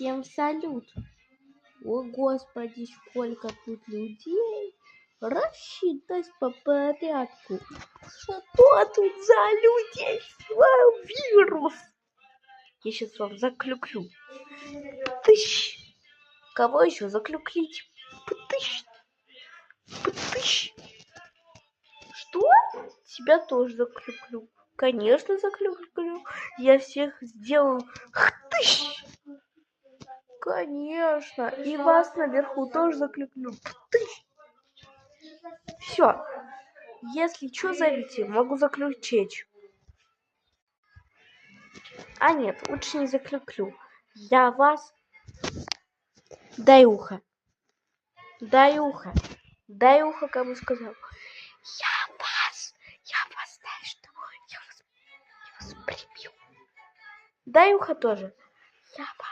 Всем салют! О, Господи, сколько тут людей! Рассчитать по порядку. Что тут за людей? Вирус! Я сейчас вам заклюклю. Пытыщ! Кого еще заклюклить? Пытыщ! Пытыщ! Что? Тебя тоже заклюклю. Конечно, заклюклю. Я всех сделаю. Хтыщ! Конечно. И вас наверху тоже заклюклю. Хтыщ! Все. Если что, зовите, могу заключить. А нет, лучше не заклюклю. Я вас... Дай ухо. Дай ухо. Дай ухо, кому сказал. Я вас, знаешь что? Я вас прибью. Дай ухо тоже. Я вас